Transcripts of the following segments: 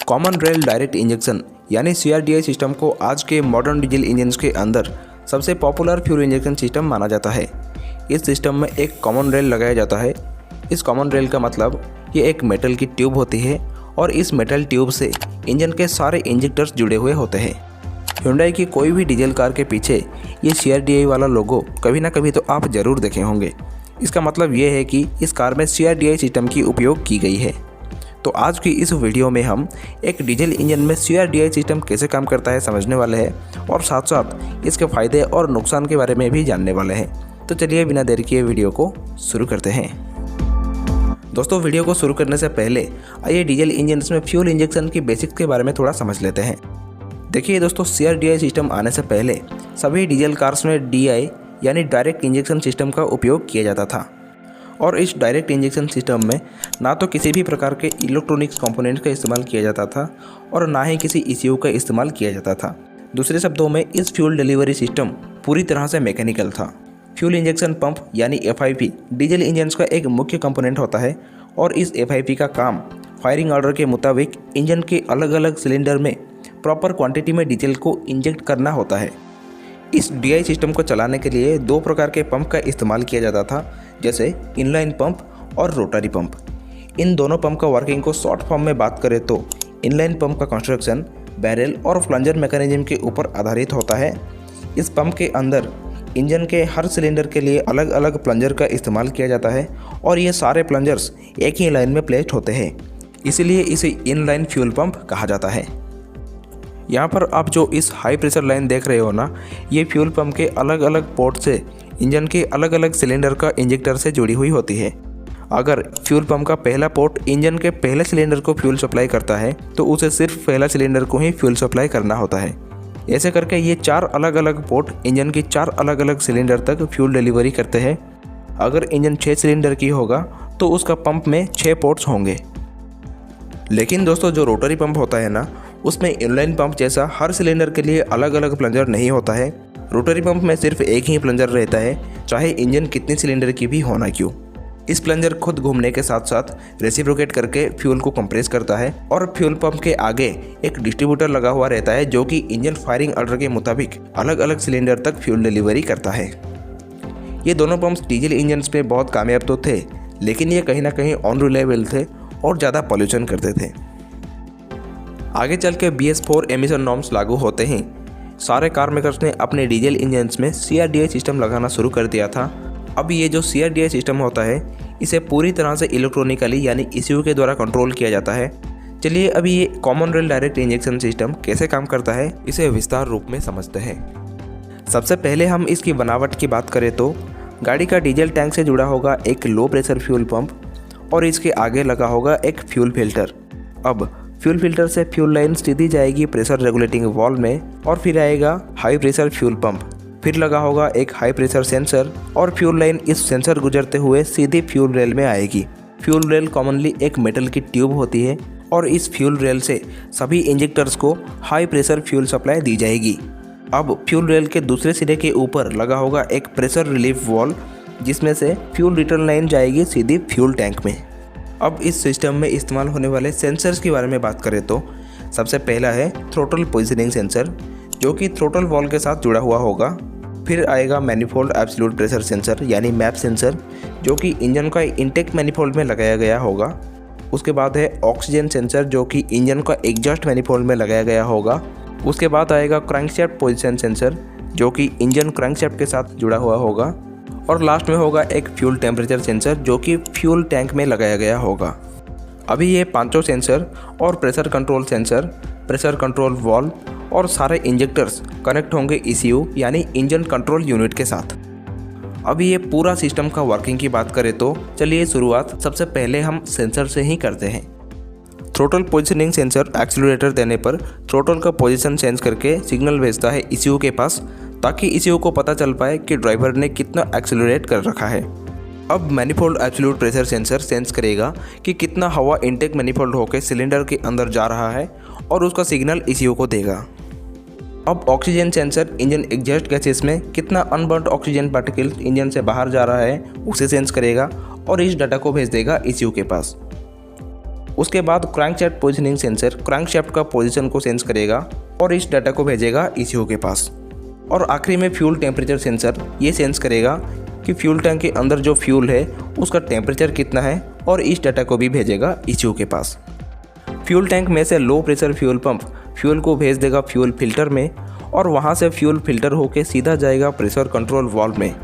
Common rail direct injection यानी CRDI system को आज के मॉडर्न डीजल इंजन्स के अंदर सबसे पॉपुलर फ्यूल इंजेक्शन सिस्टम माना जाता है। इस सिस्टम में एक कॉमन रेल लगाया जाता है। इस कॉमन रेल का मतलब ये एक मेटल की ट्यूब होती है और इस मेटल ट्यूब से इंजन के सारे इंजेक्टर्स जुड़े हुए होते हैं। Hyundai की कोई भी डीजल कार के पीछे ये CRDI वाला लोगो कभी ना कभी तो आप ज़रूर देखे होंगे। इसका मतलब ये है कि इस कार में CRDI सिस्टम की उपयोग की गई है। तो आज की इस वीडियो में हम एक डीजल इंजन में CRDI सिस्टम कैसे काम करता है समझने वाले हैं और साथ साथ इसके फ़ायदे और नुकसान के बारे में भी जानने वाले हैं। तो चलिए बिना देर किए वीडियो को शुरू करते हैं। दोस्तों, वीडियो को शुरू करने से पहले आइए डीजल इंजन्स में फ्यूल इंजेक्शन की बेसिक्स के बारे में थोड़ा समझ लेते हैं। देखिए दोस्तों, CRDI सिस्टम आने से पहले सभी डीजल कार्स में DI यानी डायरेक्ट इंजेक्शन सिस्टम का उपयोग किया जाता था और इस डायरेक्ट इंजेक्शन सिस्टम में ना तो किसी भी प्रकार के इलेक्ट्रॉनिक्स कंपोनेंट का इस्तेमाल किया जाता था और ना ही किसी ECU का इस्तेमाल किया जाता था। दूसरे शब्दों में इस फ्यूल डिलीवरी सिस्टम पूरी तरह से मैकेनिकल था। फ्यूल इंजेक्शन पंप यानी FIP डीजल इंजन्स का एक मुख्य कंपोनेंट होता है और इस FIP का काम फायरिंग ऑर्डर के मुताबिक इंजन के अलग अलग सिलेंडर में प्रॉपर क्वांटिटी में डीजल को इंजेक्ट करना होता है। इस DI सिस्टम को चलाने के लिए दो प्रकार के पंप का इस्तेमाल किया जाता था, जैसे इनलाइन पंप और रोटरी पंप। इन दोनों पंप का वर्किंग को शॉर्ट फॉर्म में बात करें तो इनलाइन पंप का कंस्ट्रक्शन बैरल और फ्लंजर मैकेनिज्म के ऊपर आधारित होता है। इस पंप के अंदर इंजन के हर सिलेंडर के लिए अलग अलग प्लंजर का इस्तेमाल किया जाता है और ये सारे प्लंजर्स एक ही लाइन में प्लेस्ड होते हैं, इसीलिए इसे इनलाइन फ्यूल पंप कहा जाता है। यहाँ पर आप जो इस हाई प्रेशर लाइन देख रहे हो ना, ये फ्यूल पंप के अलग अलग पोर्ट से इंजन के अलग अलग सिलेंडर का इंजेक्टर से जुड़ी हुई होती है। अगर फ्यूल पंप का पहला पोर्ट इंजन के पहले सिलेंडर को फ्यूल सप्लाई करता है तो उसे सिर्फ पहला सिलेंडर को ही फ्यूल सप्लाई करना होता है। ऐसे करके ये 4 अलग अलग पोर्ट इंजन की 4 अलग अलग सिलेंडर तक फ्यूल डिलीवरी करते हैं। अगर इंजन 6 सिलेंडर की होगा तो उसका पंप में 6 पोर्ट्स होंगे। लेकिन दोस्तों, जो रोटरी पंप होता है ना, उसमें इनलाइन पंप जैसा हर सिलेंडर के लिए अलग अलग प्लंजर नहीं होता है। रोटरी पंप में सिर्फ एक ही प्लंजर रहता है, चाहे इंजन कितने सिलेंडर की भी होना क्यों। इस प्लंजर खुद घूमने के साथ साथ रेसिप्रोकेट करके फ्यूल को कंप्रेस करता है और फ्यूल पंप के आगे एक डिस्ट्रीब्यूटर लगा हुआ रहता है जो कि इंजन फायरिंग ऑर्डर के मुताबिक अलग अलग सिलेंडर तक फ्यूल डिलीवरी करता है। ये दोनों पंप्स डीजल इंजन्स में बहुत कामयाब तो थे, लेकिन ये कहीं ना कहीं अनरिलायबल थे और ज़्यादा पॉल्यूशन करते थे। आगे चल के BS4 एमिशन नॉर्म्स लागू होते ही सारे कार मेकर्स ने अपने डीजल इंजन्स में CRDI सिस्टम लगाना शुरू कर दिया था। अब ये जो CRDI सिस्टम होता है, इसे पूरी तरह से इलेक्ट्रॉनिकली यानी ECU के द्वारा कंट्रोल किया जाता है। चलिए अभी ये common rail direct injection system कैसे काम करता है, इसे विस्तार रूप में समझते हैं। सबसे पहले हम इसकी बनावट की बात करें तो गाड़ी का डीजल टैंक से जुड़ा होगा एक लो प्रेशर फ्यूल पंप और इसके आगे लगा होगा एक फ्यूल फिल्टर। अब फ्यूल फिल्टर से फ्यूल लाइन सीधी जाएगी प्रेशर रेगुलेटिंग वाल्व में और फिर आएगा हाई प्रेशर फ्यूल पंप। फिर लगा होगा एक हाई प्रेशर सेंसर और फ्यूल लाइन इस सेंसर गुजरते हुए सीधी फ्यूल रेल में आएगी। फ्यूल रेल कॉमनली एक मेटल की ट्यूब होती है और इस फ्यूल रेल से सभी इंजेक्टर्स को हाई प्रेशर फ्यूल सप्लाई दी जाएगी। अब फ्यूल रेल के दूसरे सिरे के ऊपर लगा होगा एक प्रेशर रिलीफ वाल्व, जिसमें से फ्यूल रिटर्न लाइन जाएगी सीधी फ्यूल टैंक में। अब इस सिस्टम में इस्तेमाल होने वाले सेंसर्स के बारे में बात करें तो सबसे पहला है थ्रोटल पोजीशनिंग सेंसर, जो कि थ्रोटल वॉल्व के साथ जुड़ा हुआ होगा। फिर आएगा मैनिफोल्ड एब्सोल्यूट प्रेशर सेंसर यानी मैप सेंसर, जो कि इंजन का इंटेक मैनिफोल्ड में लगाया गया होगा। उसके बाद है ऑक्सीजन सेंसर, जो कि इंजन का एग्जॉस्ट मैनिफोल्ड में लगाया गया होगा। उसके बाद आएगा क्रैंकशाफ्ट पोजीशन सेंसर, जो कि इंजन क्रैंकशाफ्ट के साथ जुड़ा हुआ होगा। और लास्ट में होगा एक फ्यूल टेम्परेचर सेंसर, जो कि फ्यूल टैंक में लगाया गया होगा। अभी ये पांचों सेंसर और pressure control sensor, pressure control valve और सारे इंजेक्टर्स कनेक्ट होंगे ECU यानी इंजन कंट्रोल यूनिट के साथ। अभी ये पूरा सिस्टम का वर्किंग की बात करें तो चलिए शुरुआत सबसे पहले हम सेंसर से ही करते हैं। थ्रोटल पोजीशनिंग सेंसर एक्सीलरेटर देने पर थ्रोटल का पोजीशन सेंस करके सिग्नल भेजता है ECU के पास, ताकि ECU को पता चल पाए कि ड्राइवर ने कितना एक्सीलरेट कर रखा है। अब manifold absolute pressure sensor sense करेगा कि कितना हवा इनटेक मैनिफोल्ड होकर सिलेंडर के अंदर जा रहा है और उसका सिग्नल ECU को देगा। अब oxygen sensor engine exhaust gases में कितना अनबर्न्ड ऑक्सीजन पार्टिकल्स इंजन से बाहर जा रहा है उसे सेंस करेगा और इस डाटा को भेज देगा ECU के पास। उसके बाद क्रैंकशाफ्ट पोजीशनिंग सेंसर क्रैंकशाफ्ट का पोजीशन को सेंस करेगा और इस डाटा को भेजेगा ECU के पास। और आखिरी में फ्यूल टेम्परेचर सेंसर ये सेंस करेगा कि फ्यूल टैंक के अंदर जो फ्यूल है उसका टेम्परेचर कितना है और इस डाटा को भी भेजेगा ECU के पास। फ्यूल टैंक में से low pressure fuel pump fuel को भेज देगा फ्यूल फिल्टर में और वहाँ से फ्यूल फिल्टर होकर सीधा जाएगा प्रेशर कंट्रोल वाल्व में।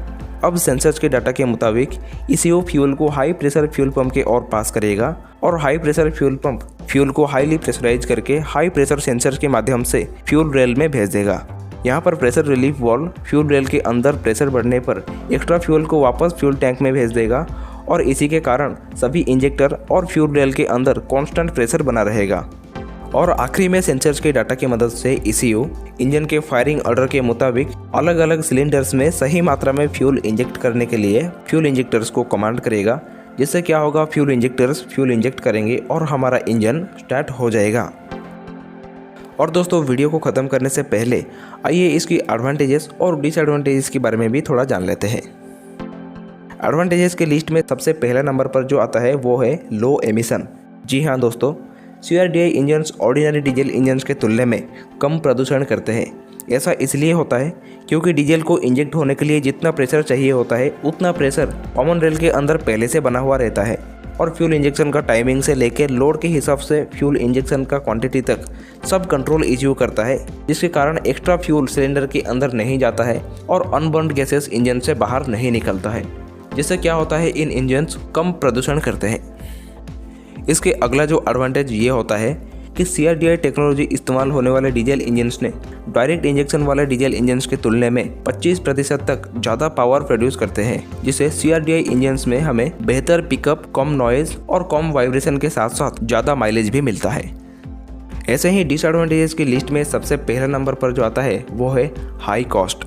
अब सेंसर्स के डाटा के मुताबिक ECU फ्यूल को हाई प्रेशर फ्यूल पंप के ओर पास करेगा और high pressure fuel pump fuel को हाईली प्रेशराइज करके हाई प्रेशर सेंसर के माध्यम से फ्यूल रेल में भेज देगा। यहाँ पर pressure relief valve fuel rail के अंदर प्रेशर बढ़ने पर एक्स्ट्रा फ्यूल को वापस फ्यूल टैंक में भेज देगा और इसी के कारण सभी इंजेक्टर और फ्यूल रेल के अंदर कांस्टेंट प्रेशर बना रहेगा। और आखिरी में सेंसर्स के डाटा की मदद से ECU इंजन के फायरिंग ऑर्डर के मुताबिक अलग अलग सिलेंडर्स में सही मात्रा में फ्यूल इंजेक्ट करने के लिए फ्यूल इंजेक्टर्स को कमांड करेगा, जिससे क्या होगा, फ्यूल इंजेक्टर्स फ्यूल इंजेक्ट करेंगे और हमारा इंजन स्टार्ट हो जाएगा। और दोस्तों, वीडियो को ख़त्म करने से पहले आइए इसकी एडवांटेजेस और डिसएडवांटेजेस के बारे में भी थोड़ा जान लेते हैं। एडवांटेजेस के लिस्ट में सबसे पहला नंबर पर जो आता है वो है लो एमिशन। जी हाँ दोस्तों, CRDI engines ordinary diesel engines के तुलना में कम प्रदूषण करते हैं। ऐसा इसलिए होता है क्योंकि डीजल को इंजेक्ट होने के लिए जितना प्रेशर चाहिए होता है उतना प्रेशर कॉमन रेल के अंदर पहले से बना हुआ रहता है और फ्यूल इंजेक्शन का टाइमिंग से लेकर लोड के हिसाब से फ्यूल इंजेक्शन का क्वांटिटी तक सब कंट्रोल ECU करता है, जिसके कारण एक्स्ट्रा फ्यूल सिलेंडर के अंदर नहीं जाता है और अनबर्न्ड गैसेस इंजन से बाहर नहीं निकलता है, जिससे क्या होता है, इन इंजन्स कम प्रदूषण करते हैं। इसके अगला जो एडवांटेज ये होता है कि CRDI टेक्नोलॉजी इस्तेमाल होने वाले डीजल इंजन्स ने डायरेक्ट इंजेक्शन वाले डीजल इंजन्स के तुलना में 25% तक ज़्यादा पावर प्रोड्यूस करते हैं, जिससे CRDI इंजन्स में हमें बेहतर पिकअप, कम नॉइज़ और कम वाइब्रेशन के साथ साथ ज़्यादा माइलेज भी मिलता है। ऐसे ही डिसएडवांटेजेस की लिस्ट में सबसे पहला नंबर पर जो आता है वो है हाई कॉस्ट।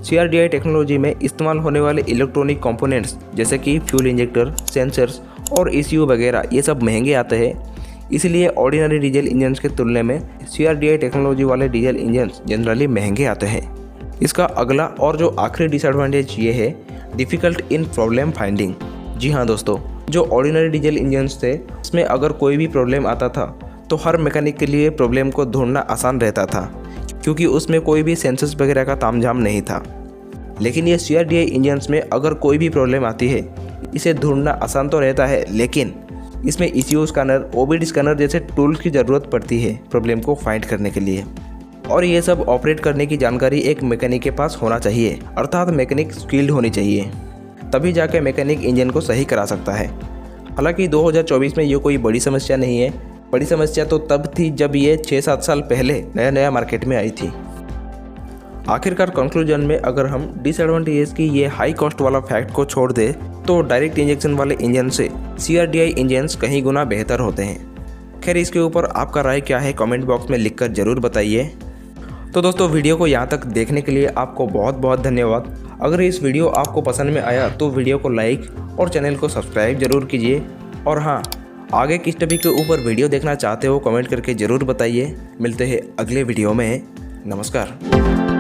CRDI टेक्नोलॉजी में इस्तेमाल होने वाले इलेक्ट्रॉनिक कंपोनेंट्स जैसे कि फ्यूल इंजेक्टर, सेंसर्स और ECU वगैरह ये सब महंगे आते हैं, इसलिए ऑर्डिनरी डीजल इंजन्स के तुलना में CRDI टेक्नोलॉजी वाले डीजल इंजन्स जनरली महंगे आते हैं। इसका अगला और जो आखिरी डिसएडवांटेज ये है डिफ़िकल्ट इन प्रॉब्लम फाइंडिंग। जी हाँ दोस्तों, जो ऑर्डिनरी डीजल इंजन्स थे उसमें अगर कोई भी प्रॉब्लम आता था तो हर मैकेनिक के लिए प्रॉब्लम को ढूंढना आसान रहता था, क्योंकि उसमें कोई भी सेंसर्स वगैरह का तामझाम नहीं था। लेकिन ये CRDI इंजन्स में अगर कोई भी प्रॉब्लम आती है, इसे ढूंढना आसान तो रहता है, लेकिन इसमें ECU स्कैनर, OBD स्कैनर जैसे टूल्स की ज़रूरत पड़ती है प्रॉब्लम को फाइंड करने के लिए। और ये सब ऑपरेट करने की जानकारी एक मैकेनिक के पास होना चाहिए, अर्थात मैकेनिक स्किल्ड होनी चाहिए, तभी जाके मैकेनिक इंजन को सही करा सकता है। हालांकि 2024 में ये कोई बड़ी समस्या नहीं है। बड़ी समस्या तो तब थी जब ये 6-7 साल पहले नया मार्केट में आई थी। आखिरकार कंक्लूजन में अगर हम डिसएडवांटेजेस की ये हाई कॉस्ट वाला फैक्ट को छोड़ दे तो डायरेक्ट इंजेक्शन वाले इंजन से CRDI इंजन्स कहीं गुना बेहतर होते हैं। खैर, इसके ऊपर आपका राय क्या है कमेंट बॉक्स में लिखकर ज़रूर बताइए। तो दोस्तों, वीडियो को यहाँ तक देखने के लिए आपको बहुत बहुत धन्यवाद। अगर इस वीडियो आपको पसंद में आया तो वीडियो को लाइक और चैनल को सब्सक्राइब जरूर कीजिए। और हाँ, आगे किस टॉपिक के ऊपर वीडियो देखना चाहते हो कमेंट करके ज़रूर बताइए। मिलते हैं अगले वीडियो में। नमस्कार।